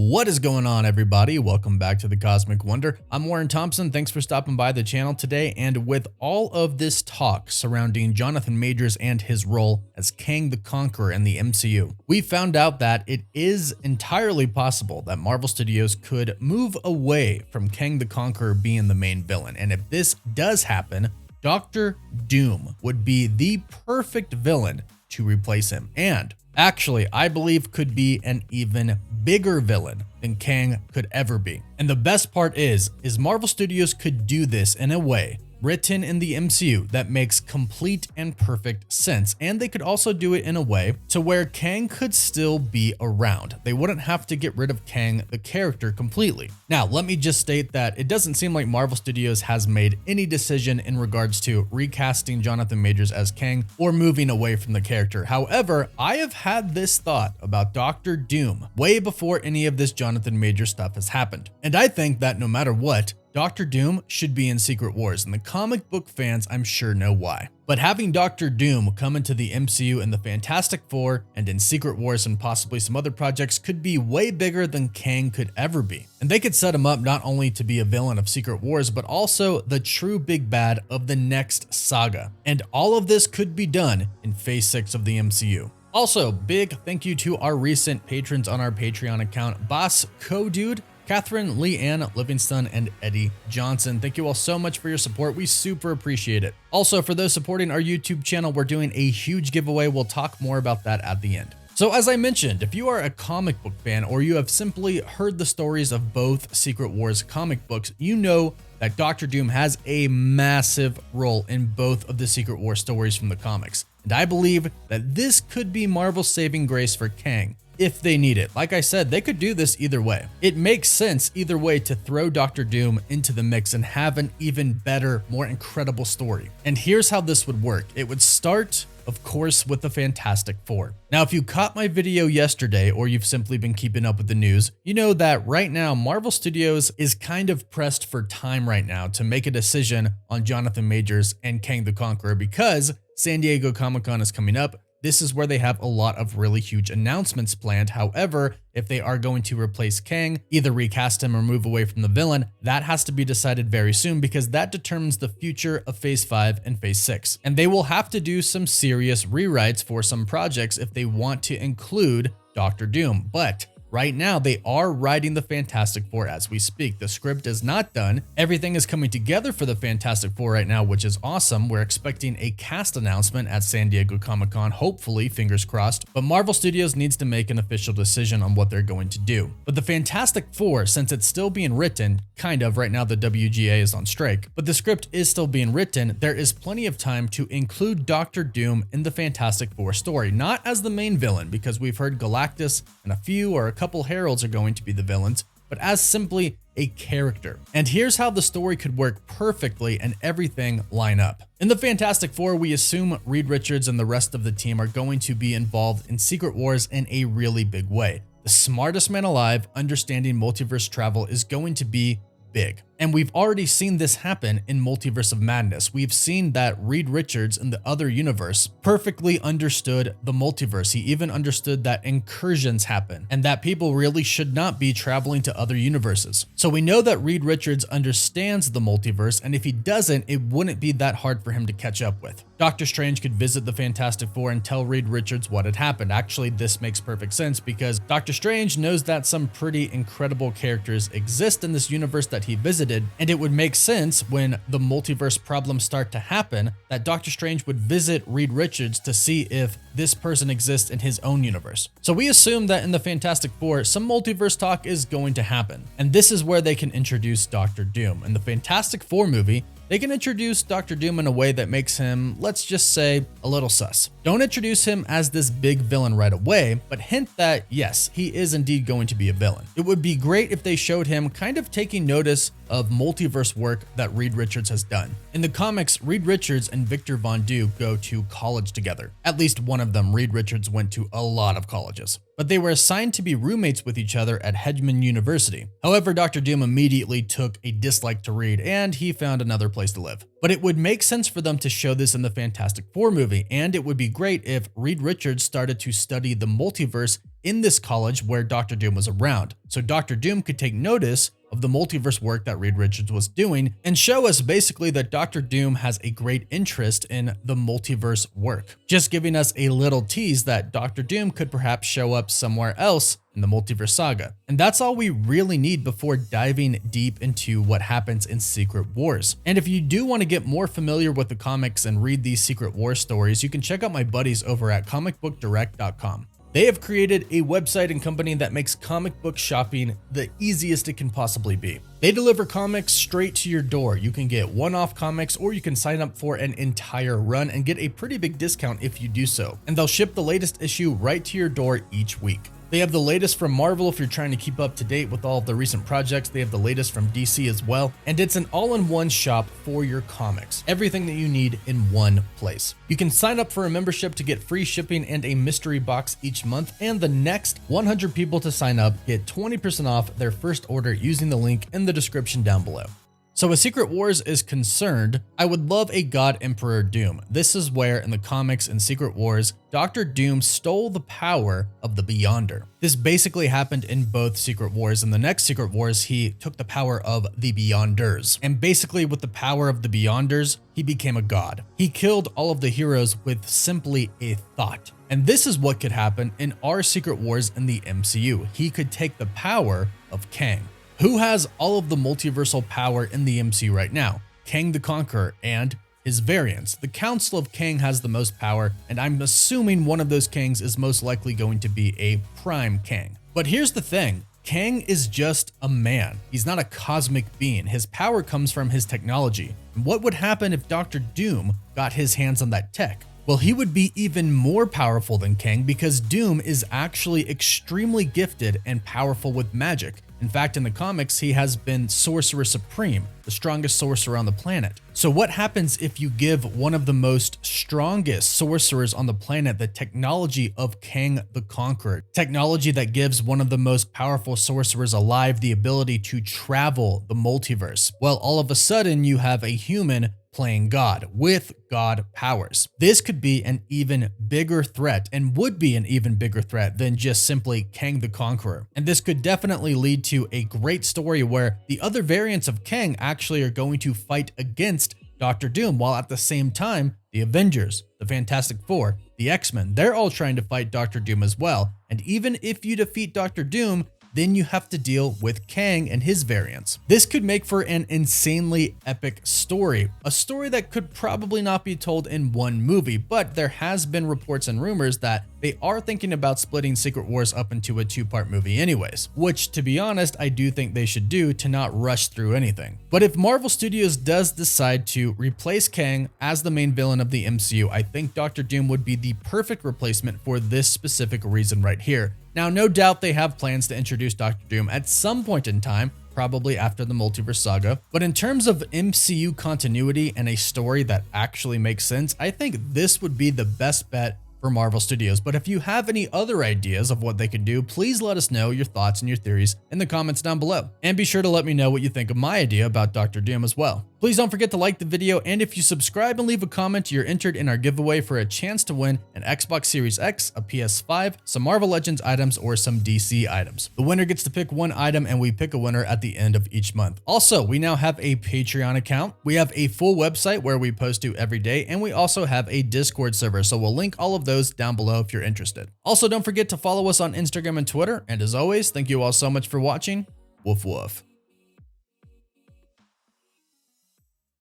What is going on, everybody? Welcome back to the Cosmic Wonder. I'm Warren Thompson. Thanks for stopping by the channel today. And with all of this talk surrounding Jonathan Majors and his role as Kang the Conqueror in the MCU, we found out that it is entirely possible that Marvel Studios could move away from Kang the Conqueror being the main villain. And if this does happen, Doctor Doom would be the perfect villain to replace him. And actually, I believe could be an even bigger villain than Kang could ever be. And the best part is Marvel Studios could do this in a way written in the MCU that makes complete and perfect sense. And they could also do it in a way to where Kang could still be around. They wouldn't have to get rid of Kang, the character, completely. Now, let me just state that it doesn't seem like Marvel Studios has made any decision in regards to recasting Jonathan Majors as Kang or moving away from the character. However, I have had this thought about Doctor Doom way before any of this Jonathan Majors stuff has happened. And I think that no matter what, Doctor Doom should be in Secret Wars, and the comic book fans I'm sure know why. But having Doctor Doom come into the MCU in the Fantastic Four and in Secret Wars and possibly some other projects could be way bigger than Kang could ever be. And they could set him up not only to be a villain of Secret Wars, but also the true big bad of the next saga. And all of this could be done in Phase 6 of the MCU. Also, big thank you to our recent patrons on our Patreon account, Boss Codude, Catherine, Leanne, Livingston, and Eddie Johnson. Thank you all so much for your support. We super appreciate it. Also, for those supporting our YouTube channel, we're doing a huge giveaway. We'll talk more about that at the end. So as I mentioned, if you are a comic book fan or you have simply heard the stories of both Secret Wars comic books, you know that Doctor Doom has a massive role in both of the Secret Wars stories from the comics. And I believe that this could be Marvel's saving grace for Kang, if they need it. Like I said, they could do this either way. It makes sense either way to throw Doctor Doom into the mix and have an even better, more incredible story. And here's how this would work. It would start, of course, with the Fantastic Four. Now, if you caught my video yesterday or you've simply been keeping up with the news, you know that right now Marvel Studios is kind of pressed for time right now to make a decision on Jonathan Majors and Kang the Conqueror because San Diego Comic-Con is coming up. This is where they have a lot of really huge announcements planned. However, if they are going to replace Kang, either recast him or move away from the villain, that has to be decided very soon because that determines the future of Phase 5 and Phase 6. And they will have to do some serious rewrites for some projects if they want to include Doctor Doom. But right now, they are writing the Fantastic Four as we speak. The script is not done. Everything is coming together for the Fantastic Four right now, which is awesome. We're expecting a cast announcement at San Diego Comic-Con, hopefully, fingers crossed. But Marvel Studios needs to make an official decision on what they're going to do. But the Fantastic Four, since it's still being written, kind of, right now the WGA is on strike, but the script is still being written, there is plenty of time to include Doctor Doom in the Fantastic Four story, not as the main villain, because we've heard Galactus and a few or a couple heralds are going to be the villains, but as simply a character. And here's how the story could work perfectly and everything line up. In the Fantastic Four, we assume Reed Richards and the rest of the team are going to be involved in Secret Wars in a really big way. The smartest man alive understanding multiverse travel is going to be big. And we've already seen this happen in Multiverse of Madness. We've seen that Reed Richards in the other universe perfectly understood the multiverse. He even understood that incursions happen and that people really should not be traveling to other universes. So we know that Reed Richards understands the multiverse, and if he doesn't, it wouldn't be that hard for him to catch up with. Doctor Strange could visit the Fantastic Four and tell Reed Richards what had happened. Actually, this makes perfect sense because Doctor Strange knows that some pretty incredible characters exist in this universe that he visited, and it would make sense when the multiverse problems start to happen that Doctor Strange would visit Reed Richards to see if this person exists in his own universe. So we assume that in the Fantastic Four, some multiverse talk is going to happen, and this is where they can introduce Doctor Doom. In the Fantastic Four movie, they can introduce Doctor Doom in a way that makes him, let's just say, a little sus. Don't introduce him as this big villain right away, but hint that, yes, he is indeed going to be a villain. It would be great if they showed him kind of taking notice of multiverse work that Reed Richards has done. In the comics, Reed Richards and Victor Von Doom go to college together. At least one of them, Reed Richards, went to a lot of colleges. But they were assigned to be roommates with each other at Hedgeman University. However, Dr. Doom immediately took a dislike to Reed, and he found another place to live. But it would make sense for them to show this in the Fantastic Four movie, and it would be great if Reed Richards started to study the multiverse in this college where Dr. Doom was around, so Dr. Doom could take notice of the multiverse work that Reed Richards was doing and show us basically that Dr. Doom has a great interest in the multiverse work, just giving us a little tease that Dr. Doom could perhaps show up somewhere else in the Multiverse Saga. And that's all we really need before diving deep into what happens in Secret Wars. And if you do want to get more familiar with the comics and read these Secret Wars stories, you can check out my buddies over at comicbookdirect.com. They have created a website and company that makes comic book shopping the easiest it can possibly be. They deliver comics straight to your door. You can get one-off comics, or you can sign up for an entire run and get a pretty big discount if you do so. And they'll ship the latest issue right to your door each week. They have the latest from Marvel if you're trying to keep up to date with all of the recent projects. They have the latest from DC as well. And it's an all-in-one shop for your comics. Everything that you need in one place. You can sign up for a membership to get free shipping and a mystery box each month. And the next 100 people to sign up get 20% off their first order using the link in the description down below. So as Secret Wars is concerned, I would love a God Emperor Doom. This is where in the comics in Secret Wars, Dr. Doom stole the power of the Beyonder. This basically happened in both Secret Wars. In the next Secret Wars, he took the power of the Beyonders. And basically with the power of the Beyonders, he became a god. He killed all of the heroes with simply a thought. And this is what could happen in our Secret Wars in the MCU. He could take the power of Kang. Who has all of the multiversal power in the MCU right now? Kang the Conqueror and his variants. The Council of Kang has the most power, and I'm assuming one of those Kangs is most likely going to be a Prime Kang. But here's the thing. Kang is just a man. He's not a cosmic being. His power comes from his technology. And what would happen if Dr. Doom got his hands on that tech? Well, he would be even more powerful than Kang because Doom is actually extremely gifted and powerful with magic. In fact, in the comics, he has been Sorcerer Supreme, the strongest sorcerer on the planet. So what happens if you give one of the most strongest sorcerers on the planet the technology of Kang the Conqueror? Technology that gives one of the most powerful sorcerers alive the ability to travel the multiverse. Well, all of a sudden you have a human playing God with God powers. This could be an even bigger threat and would be an even bigger threat than just simply Kang the Conqueror. And this could definitely lead to a great story where the other variants of Kang actually are going to fight against Dr. Doom, while at the same time, the Avengers, the Fantastic Four, the X-Men, they're all trying to fight Dr. Doom as well. And even if you defeat Dr. Doom, then you have to deal with Kang and his variants. This could make for an insanely epic story, a story that could probably not be told in one movie, but there has been reports and rumors that they are thinking about splitting Secret Wars up into a two-part movie anyways, which to be honest, I do think they should do to not rush through anything. But if Marvel Studios does decide to replace Kang as the main villain of the MCU, I think Dr. Doom would be the perfect replacement for this specific reason right here. Now, no doubt they have plans to introduce Dr. Doom at some point in time, probably after the Multiverse Saga. But in terms of MCU continuity and a story that actually makes sense, I think this would be the best bet for Marvel Studios. But if you have any other ideas of what they could do, please let us know your thoughts and your theories in the comments down below. And be sure to let me know what you think of my idea about Dr. Doom as well. Please don't forget to like the video, and if you subscribe and leave a comment, you're entered in our giveaway for a chance to win an Xbox Series X, a PS5, some Marvel Legends items, or some DC items. The winner gets to pick one item, and we pick a winner at the end of each month. Also, we now have a Patreon account. We have a full website where we post to every day, and we also have a Discord server, so we'll link all of those down below if you're interested. Also, don't forget to follow us on Instagram and Twitter, and as always, thank you all so much for watching. Woof woof.